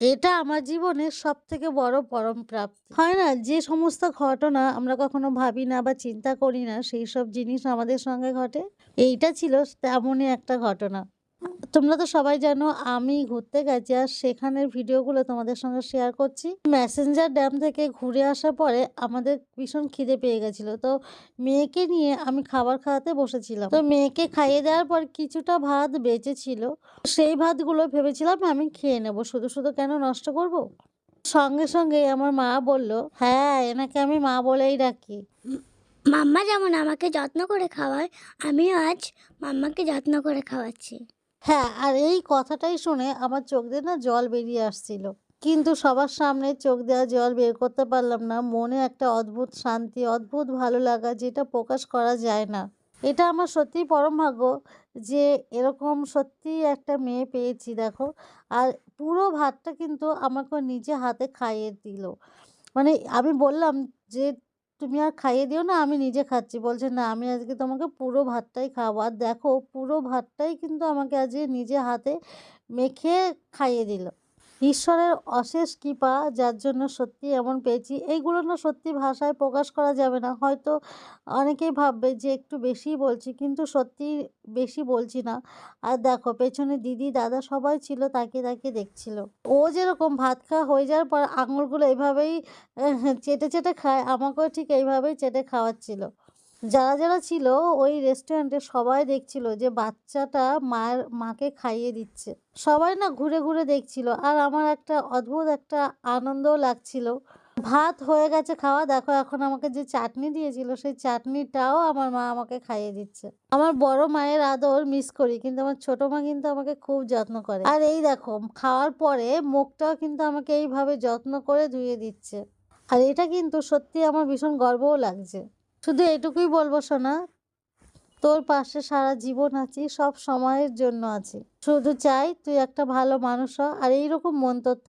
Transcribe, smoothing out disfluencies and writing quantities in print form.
এটা আমার জীবনের সবথেকে বড় পরম প্রাপ্তি। হয় না? যে সমস্ত ঘটনা আমরা কখনো ভাবি না বা চিন্তা করি না, সেইসব জিনিস আমাদের সঙ্গে ঘটে। এইটা ছিল তেমনই একটা ঘটনা। তোমরা তো সবাই জানো আমি ঘুরতে গেছি আর সেখানের ভিডিওগুলো তোমাদের সঙ্গে শেয়ার করছি। ম্যাসেঞ্জার ড্যাম থেকে ঘুরে আসার পরে আমাদের ভীষণ খিদে পেয়ে গেছিল। তো মেয়েকে নিয়ে আমি খাবার খাওয়াতে বসেছিলাম। তো মেয়েকে খাইয়ে দেওয়ার পর কিছুটা ভাত বেঁচে ছিল। সেই ভাতগুলো ভেবেছিলাম আমি খেয়ে নেব। শুধু কেন নষ্ট করব? সঙ্গে আমার মা বলল, "হ্যাঁ, এনাকে আমি মা বলেই ডাকি।" উম মাম্মা যেমন আমাকে যত্ন করে খাওয়ায়, আমিও আজ মাম্মাকে যত্ন করে খাওয়াচ্ছি। হ্যাঁ, আর এই কথাটাই শুনে আমার চোখ দিয়ে না জল বেরিয়ে আসছিল। কিন্তু সবার সামনে চোখ দেওয়া জল বের করতে পারলাম না। মনে একটা অদ্ভুত শান্তি, অদ্ভুত ভালো লাগা যেটা প্রকাশ করা যায় না। এটা আমার সত্যিই পরম ভাগ্য যে এরকম সত্যিই একটা মেয়ে পেয়েছি দেখো। আর পুরো ভাতটা কিন্তু আমাকে নিজে হাতে খাইয়ে দিল। মানে আমি বললাম যে, "তুমি আর খাইয়ে দিও না, আমি নিজে খাচ্ছি।" বলছে, "না, আমি আজকে তোমাকে পুরো ভাতটাই খাওয়াবো।" আর দেখো পুরো ভাতটাই কিন্তু আমাকে আজকে নিজে হাতে মেখে খাইয়ে দিল। ঈশ্বরের অশেষ কৃপা যার জন্য সত্যিই এমন পেয়েছি। এইগুলো না সত্যি ভাষায় প্রকাশ করা যাবে না। হয়তো অনেকেই ভাববে যে একটু বেশিই বলছি, কিন্তু সত্যিই বেশি বলছি না। আর দেখো পেছনে দিদি, দাদা সবাই ছিল তাকিয়ে দেখছিল। ও যেরকম ভাত খাওয়া হয়ে যাওয়ার পর আঙুলগুলো এভাবেই চেটে খায়, আমাকেও ঠিক এইভাবেই চেটে খাওয়াচ্ছিল। যারা ছিল ওই রেস্টুরেন্টে সবাই দেখছিল যে বাচ্চাটা মাকে খাইয়ে দিচ্ছে। সবাই না ঘুরে দেখছিল। আর আমার একটা অদ্ভুত একটা আনন্দও লাগছিল। ভাত হয়ে গেছে খাওয়া। দেখো এখন আমাকে যে চাটনি দিয়েছিল সেই চাটনিটাও আমার মা আমাকে খাইয়ে দিচ্ছে। আমার বড় মায়ের আদর মিস করি, কিন্তু আমার ছোট মা কিন্তু আমাকে খুব যত্ন করে। আর এই দেখো খাওয়ার পরে মুখটাও কিন্তু আমাকে এইভাবে যত্ন করে ধুয়ে দিচ্ছে। আর এটা কিন্তু সত্যি আমার ভীষণ গর্বও লাগছে। শুধু এটুকুই বলবো সোনা, তোর পাশে সারা জীবন আছি, সব সময়ের জন্য আছি। শুধু চাই তুই একটা ভালো মানুষ হ আর এইরকম মন তোর